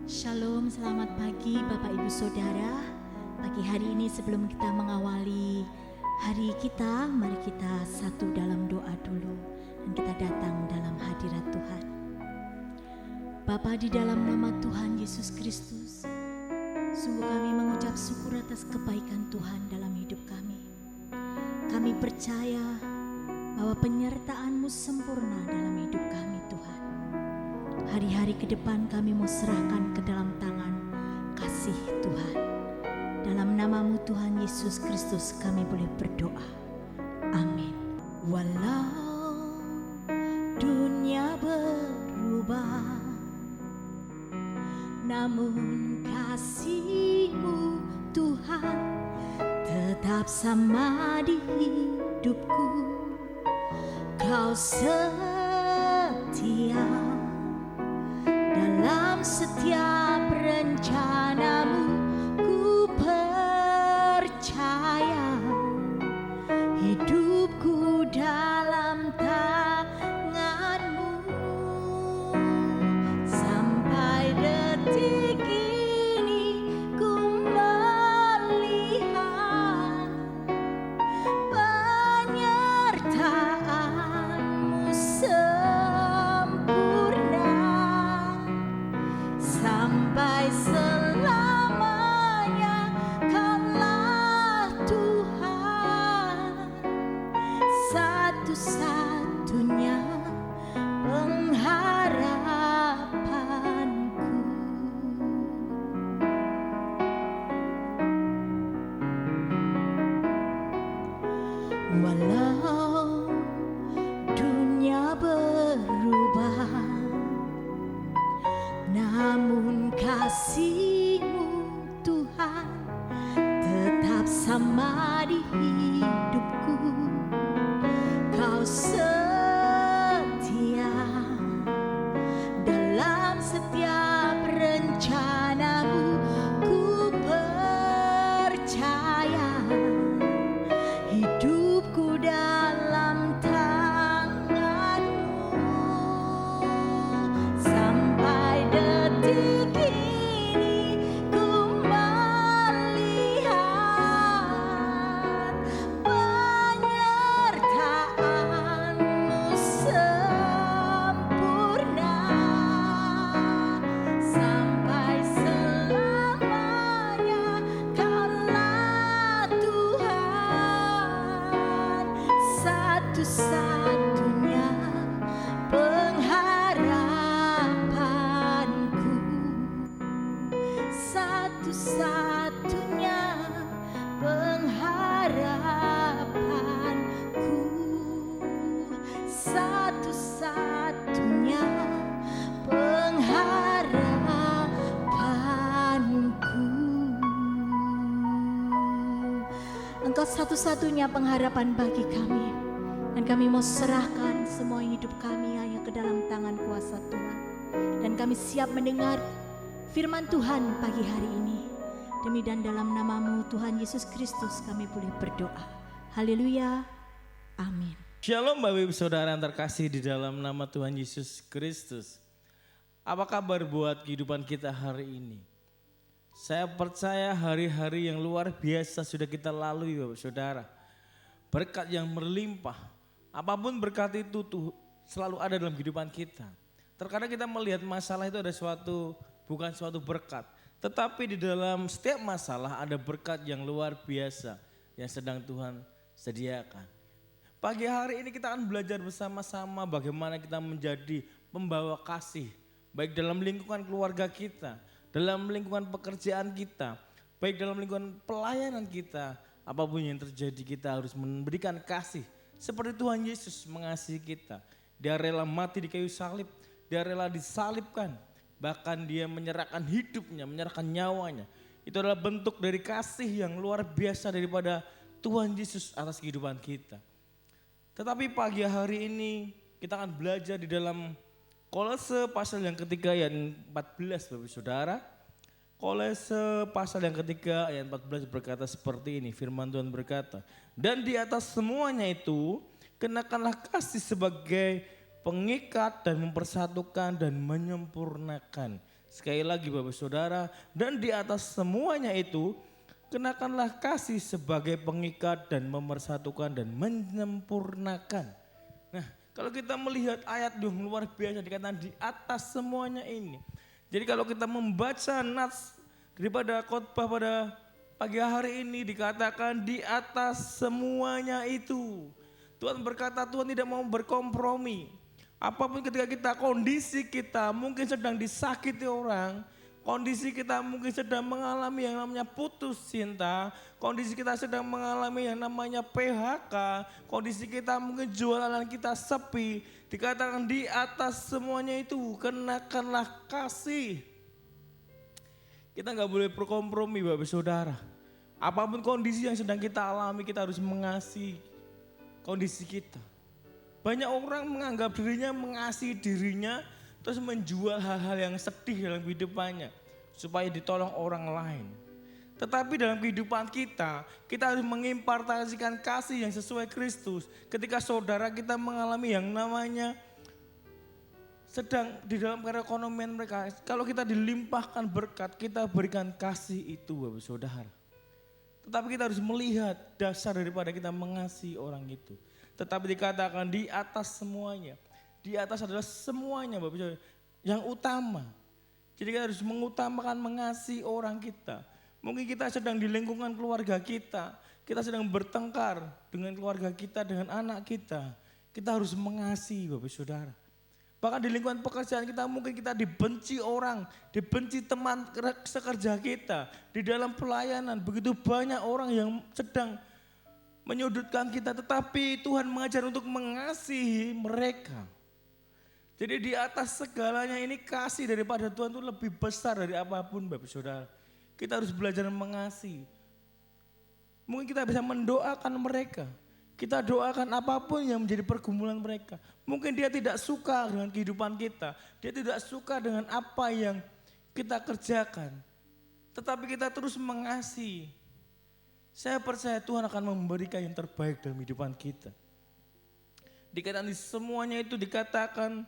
Shalom, selamat pagi Bapak Ibu Saudara. Pagi hari ini sebelum kita mengawali hari kita, mari kita satu dalam doa dulu dan kita datang dalam hadirat Tuhan. Bapa, di dalam nama Tuhan Yesus Kristus, sungguh kami mengucap syukur atas kebaikan Tuhan dalam hidup kami. Kami percaya bahwa penyertaan-Mu sempurna dalam hidup kami, Tuhan. Hari-hari ke depan kami mau serahkan ke dalam tangan kasih Tuhan. Dalam nama-Mu Tuhan Yesus Kristus kami boleh berdoa. Amin. Walau dunia berubah, namun kasih-Mu Tuhan tetap sama di hidupku. Kau setia dalam setiap rencana-Mu, ku percaya hidupku dalam tangan-Mu. Sampai detik ini ku melihat penyertaan-Mu sampai selamanya. Kaulah Tuhan, satu-satunya pengharapanku. Walau dunia berubah, namun kasih-Mu Tuhan tetap sama di hidupku. Kau setia dalam setiap rencana-Mu, ku percaya hidupku dalam tangan-Mu. Sampai detik ini ku melihat penyertaan-Mu sempurna. Sampai selamanya Kaulah Tuhan, satu-satunya pengharapanku. Satu-satunya pengharapanku. Satu-satunya pengharapanku. Engkau satu-satunya pengharapan bagi kami. Dan kami mau serahkan semua hidup kami hanya ke dalam tangan kuasa Tuhan. Dan kami siap mendengar firman Tuhan pagi hari ini. Demi dan dalam nama-Mu Tuhan Yesus Kristus kami boleh berdoa. Haleluya. Amin. Shalom Bapak Ibu Saudara yang terkasih di dalam nama Tuhan Yesus Kristus. Apa kabar buat kehidupan kita hari ini? Saya percaya hari-hari yang luar biasa sudah kita lalui Bapak Saudara. Berkat yang berlimpah. Apapun berkat itu tuh selalu ada dalam kehidupan kita. Terkadang kita melihat masalah itu ada bukan suatu berkat. Tetapi di dalam setiap masalah ada berkat yang luar biasa yang sedang Tuhan sediakan. Pagi hari ini kita akan belajar bersama-sama bagaimana kita menjadi pembawa kasih. Baik dalam lingkungan keluarga kita, dalam lingkungan pekerjaan kita, baik dalam lingkungan pelayanan kita. Apapun yang terjadi kita harus memberikan kasih. Seperti Tuhan Yesus mengasihi kita. Dia rela mati di kayu salib, dia rela disalibkan. Bahkan dia menyerahkan hidupnya, menyerahkan nyawanya. Itu adalah bentuk dari kasih yang luar biasa daripada Tuhan Yesus atas kehidupan kita. Tetapi pagi hari ini kita akan belajar di dalam Kolose pasal yang ketiga ayat 14 Bapak Saudara. Kolose pasal yang ketiga ayat 14 berkata seperti ini, firman Tuhan berkata, dan di atas semuanya itu kenakanlah kasih sebagai pengikat dan mempersatukan dan menyempurnakan. Sekali lagi Bapak Saudara, dan di atas semuanya itu kenakanlah kasih sebagai pengikat dan mempersatukan dan menyempurnakan. Nah, kalau kita melihat ayat yang luar biasa dikatakan di atas semuanya ini. Jadi kalau kita membaca nats daripada khotbah pada pagi hari ini dikatakan di atas semuanya itu. Tuhan berkata Tuhan tidak mau berkompromi. Apapun ketika kita kondisi kita mungkin sedang disakiti orang, kondisi kita mungkin sedang mengalami yang namanya putus cinta, kondisi kita sedang mengalami yang namanya PHK, kondisi kita mungkin jualan kita sepi, dikatakan di atas semuanya itu kenakanlah kasih. Kita nggak boleh berkompromi Bapak Saudara. Apapun kondisi yang sedang kita alami kita harus mengasihi kondisi kita. Banyak orang menganggap dirinya mengasihi dirinya terus menjual hal-hal yang sedih dalam kehidupannya supaya ditolong orang lain. Tetapi dalam kehidupan kita harus mengimpartasikan kasih yang sesuai Kristus. Ketika saudara kita mengalami yang namanya sedang di dalam perekonomian mereka, kalau kita dilimpahkan berkat, kita berikan kasih itu Bapak Saudara. Tetapi kita harus melihat dasar daripada kita mengasihi orang itu. Tetapi dikatakan di atas semuanya. Di atas adalah semuanya Bapak Saudara. Yang utama. Jadi kita harus mengutamakan mengasihi orang kita. Mungkin kita sedang di lingkungan keluarga kita. Kita sedang bertengkar dengan keluarga kita, dengan anak kita. Kita harus mengasihi Bapak Saudara. Bahkan di lingkungan pekerjaan kita mungkin kita dibenci orang, dibenci teman sekerja kita. Di dalam pelayanan begitu banyak orang yang sedang menyudutkan kita, tetapi Tuhan mengajar untuk mengasihi mereka. Jadi di atas segalanya ini kasih daripada Tuhan itu lebih besar dari apapun Bapak Saudara. Kita harus belajar mengasihi. Mungkin kita bisa mendoakan mereka. Kita doakan apapun yang menjadi pergumulan mereka. Mungkin dia tidak suka dengan kehidupan kita. Dia tidak suka dengan apa yang kita kerjakan. Tetapi kita terus mengasihi. Saya percaya Tuhan akan memberikan yang terbaik dalam kehidupan kita. Dikatakan di semuanya itu dikatakan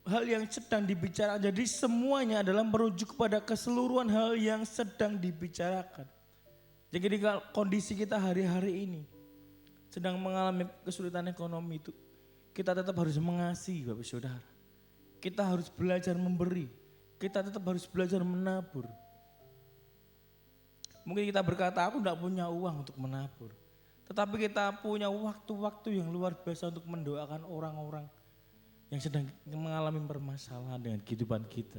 hal yang sedang dibicarakan. Jadi semuanya adalah merujuk kepada keseluruhan hal yang sedang dibicarakan. Jadi kondisi kita hari-hari ini sedang mengalami kesulitan ekonomi itu, kita tetap harus mengasihi Bapak Saudara. Kita harus belajar memberi. Kita tetap harus belajar menabur. Mungkin kita berkata, aku tidak punya uang untuk menabur. Tetapi kita punya waktu-waktu yang luar biasa untuk mendoakan orang-orang yang sedang mengalami permasalahan dengan kehidupan kita.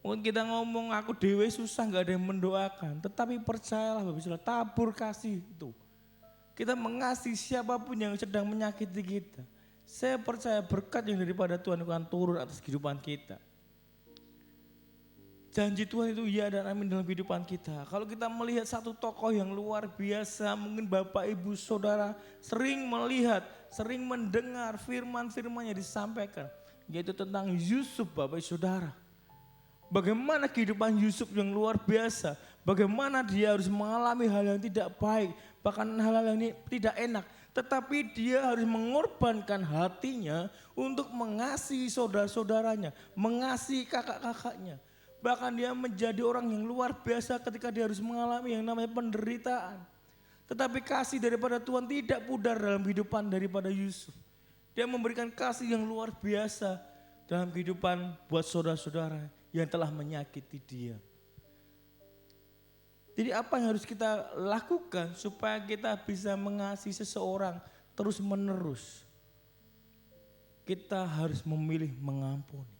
Mungkin kita ngomong, aku dewe susah gak ada yang mendoakan. Tetapi percayalah Bapak Saudara, tabur kasih itu. Kita mengasihi siapapun yang sedang menyakiti kita. Saya percaya berkat yang daripada Tuhan akan turun atas kehidupan kita. Janji Tuhan itu ya dan amin dalam kehidupan kita. Kalau kita melihat satu tokoh yang luar biasa, mungkin Bapak Ibu Saudara sering melihat, sering mendengar firman-firman yang disampaikan. Yaitu tentang Yusuf Bapak Ibu Saudara. Bagaimana kehidupan Yusuf yang luar biasa. Bagaimana dia harus mengalami hal yang tidak baik. Bahkan hal-hal yang tidak enak. Tetapi dia harus mengorbankan hatinya untuk mengasihi saudara-saudaranya. Mengasihi kakak-kakaknya. Bahkan dia menjadi orang yang luar biasa ketika dia harus mengalami yang namanya penderitaan. Tetapi kasih daripada Tuhan tidak pudar dalam kehidupan daripada Yusuf. Dia memberikan kasih yang luar biasa dalam kehidupan buat saudara-saudara yang telah menyakiti dia. Jadi apa yang harus kita lakukan supaya kita bisa mengasihi seseorang terus menerus? Kita harus memilih mengampuni.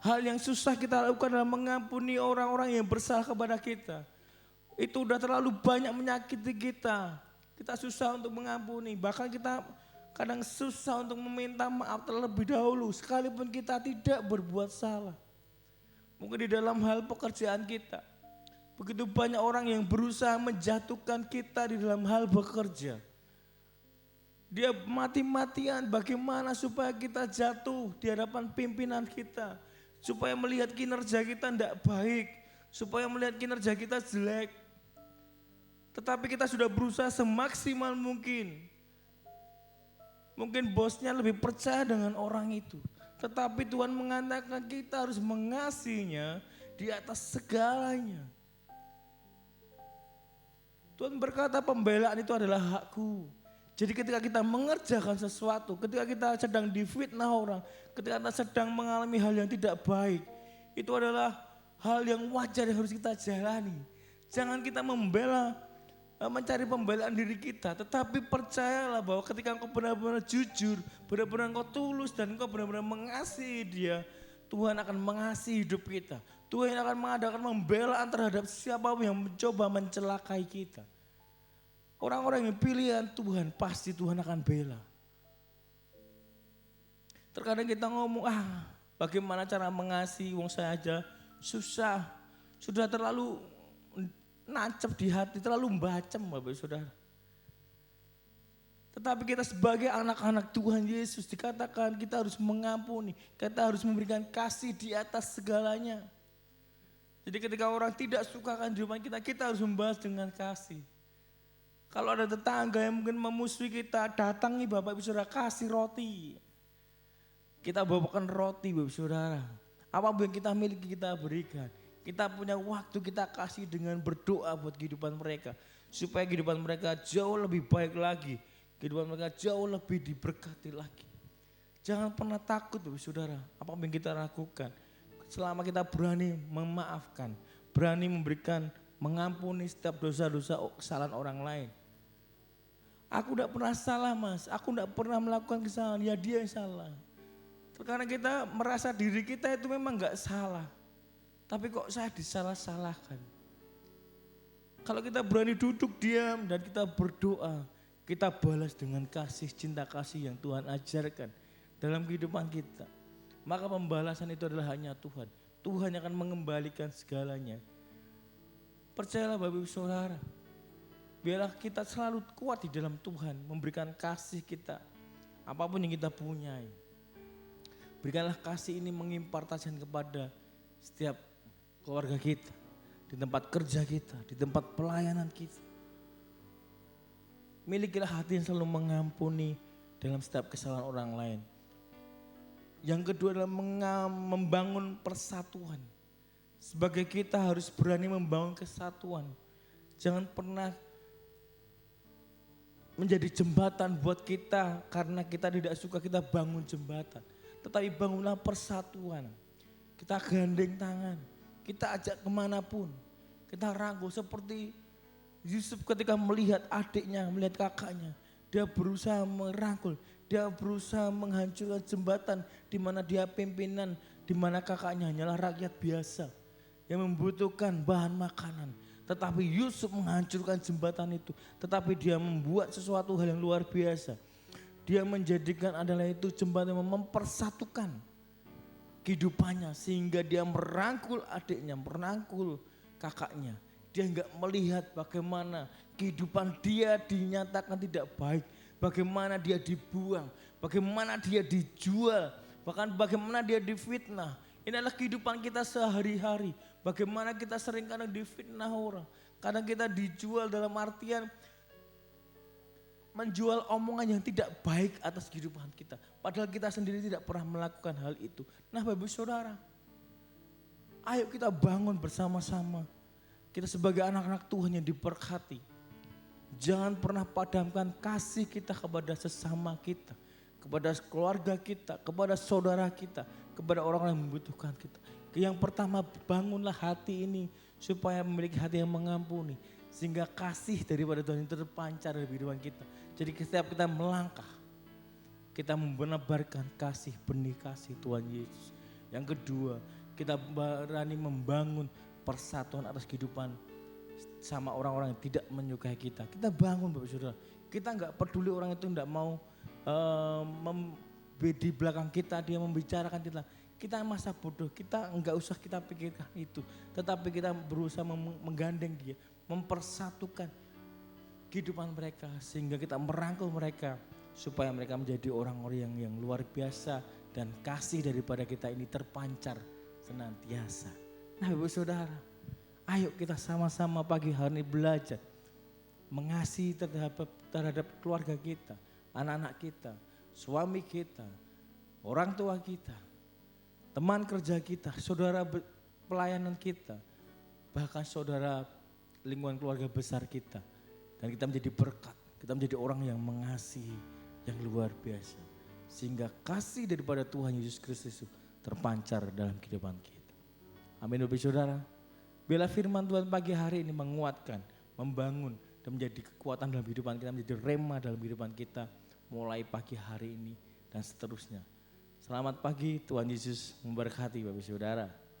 Hal yang susah kita lakukan adalah mengampuni orang-orang yang bersalah kepada kita. Itu udah terlalu banyak menyakiti kita. Kita susah untuk mengampuni. Bahkan kita kadang susah untuk meminta maaf terlebih dahulu. Sekalipun kita tidak berbuat salah. Mungkin di dalam hal pekerjaan kita. Begitu banyak orang yang berusaha menjatuhkan kita di dalam hal bekerja. Dia mati-matian bagaimana supaya kita jatuh di hadapan pimpinan kita. Supaya melihat kinerja kita tidak baik. Supaya melihat kinerja kita jelek. Tetapi kita sudah berusaha semaksimal mungkin. Mungkin bosnya lebih percaya dengan orang itu. Tetapi Tuhan mengatakan kita harus mengasihinya di atas segalanya. Tuhan berkata pembelaan itu adalah hakku. Jadi ketika kita mengerjakan sesuatu, ketika kita sedang difitnah orang, ketika kita sedang mengalami hal yang tidak baik, itu adalah hal yang wajar yang harus kita jalani. Jangan kita mencari pembelaan diri kita, tetapi percayalah bahwa ketika engkau benar-benar jujur, benar-benar engkau tulus dan engkau benar-benar mengasihi dia, Tuhan akan mengasihi hidup kita. Tuhan akan mengadakan pembelaan terhadap siapapun yang mencoba mencelakai kita. Orang-orang yang pilihan Tuhan, pasti Tuhan akan bela. Terkadang kita ngomong, bagaimana cara mengasihi, wong saya aja susah. Sudah terlalu nancep di hati, terlalu bacem Bapak Saudara. Tetapi kita sebagai anak-anak Tuhan Yesus dikatakan kita harus mengampuni, kita harus memberikan kasih di atas segalanya. Jadi ketika orang tidak suka akan kehidupan kita, kita harus membahas dengan kasih. Kalau ada tetangga yang mungkin memusuhi kita, datangi Bapak Ibu Saudara, kasih roti. Kita bawakan roti Bapak Ibu Saudara. Apapun yang kita miliki kita berikan. Kita punya waktu kita kasih dengan berdoa buat kehidupan mereka. Supaya kehidupan mereka jauh lebih baik lagi. Kehidupan mereka jauh lebih diberkati lagi. Jangan pernah takut Bapak Saudara. Apapun yang kita lakukan. Selama kita berani memaafkan. Berani memberikan, mengampuni setiap dosa-dosa kesalahan orang lain. Aku tidak pernah salah mas. Aku tidak pernah melakukan kesalahan. Ya dia yang salah. Karena kita merasa diri kita itu memang gak salah. Tapi kok saya disalah-salahkan. Kalau kita berani duduk diam dan kita berdoa, kita balas dengan kasih, cinta kasih yang Tuhan ajarkan dalam kehidupan kita. Maka pembalasan itu adalah hanya Tuhan. Tuhan yang akan mengembalikan segalanya. Percayalah Bapak Ibu Saudara. Biarlah kita selalu kuat di dalam Tuhan, memberikan kasih kita. Apapun yang kita punyai. Berikanlah kasih ini mengimpartasikan kepada setiap keluarga kita, di tempat kerja kita, di tempat pelayanan kita. Milikilah hati yang selalu mengampuni dalam setiap kesalahan orang lain. Yang kedua adalah membangun persatuan. Sebagai kita harus berani membangun kesatuan. Jangan pernah menjadi jembatan buat kita karena kita tidak suka kita bangun jembatan. Tetapi bangunlah persatuan. Kita gandeng tangan. Kita ajak kemanapun. Kita rangkul seperti Yusuf ketika melihat adiknya, melihat kakaknya. Dia berusaha merangkul. Dia berusaha menghancurkan jembatan di mana dia pimpinan. Di mana kakaknya hanyalah rakyat biasa. Yang membutuhkan bahan makanan. Tetapi Yusuf menghancurkan jembatan itu. Tetapi dia membuat sesuatu hal yang luar biasa. Dia menjadikan adalah itu jembatan yang mempersatukan kehidupannya. Sehingga dia merangkul adiknya, merangkul kakaknya. Dia enggak melihat bagaimana kehidupan dia dinyatakan tidak baik. Bagaimana dia dibuang, bagaimana dia dijual, bahkan bagaimana dia difitnah. Ini adalah kehidupan kita sehari-hari. Bagaimana kita sering kadang difitnah orang. Kadang kita dijual dalam artian menjual omongan yang tidak baik atas kehidupan kita. Padahal kita sendiri tidak pernah melakukan hal itu. Nah Bapak Saudara, ayo kita bangun bersama-sama. Kita sebagai anak-anak Tuhan yang diberkati. Jangan pernah padamkan kasih kita kepada sesama kita. Kepada keluarga kita, kepada saudara kita, kepada orang yang membutuhkan kita. Yang pertama, bangunlah hati ini supaya memiliki hati yang mengampuni. Sehingga kasih daripada Tuhan itu terpancar dari kehidupan kita. Jadi setiap kita melangkah, kita menebarkan kasih, benih kasih Tuhan Yesus. Yang kedua, kita berani membangun persatuan atas kehidupan sama orang-orang yang tidak menyukai kita. Kita bangun Bapak Saudara. Kita enggak peduli orang itu enggak mau di belakang kita, dia membicarakan kita. Kita masa bodoh, kita enggak usah kita pikirkan itu. Tetapi kita berusaha menggandeng dia, mempersatukan kehidupan mereka. Sehingga kita merangkul mereka supaya mereka menjadi orang-orang yang luar biasa. Dan kasih daripada kita ini terpancar senantiasa. Nah Bapak Saudara, ayo kita sama-sama pagi hari ini belajar. Mengasihi terhadap keluarga kita, anak-anak kita. suami kita, orang tua kita, teman kerja kita, saudara pelayanan kita, bahkan saudara lingkungan keluarga besar kita. Dan kita menjadi berkat, kita menjadi orang yang mengasihi, yang luar biasa. Sehingga kasih daripada Tuhan Yesus Kristus itu terpancar dalam kehidupan kita. Amin Bapak Saudara. Bila firman Tuhan pagi hari ini menguatkan, membangun, dan menjadi kekuatan dalam kehidupan kita, menjadi rema dalam kehidupan kita mulai pagi hari ini dan seterusnya. Selamat pagi, Tuhan Yesus memberkati Bapak Saudara.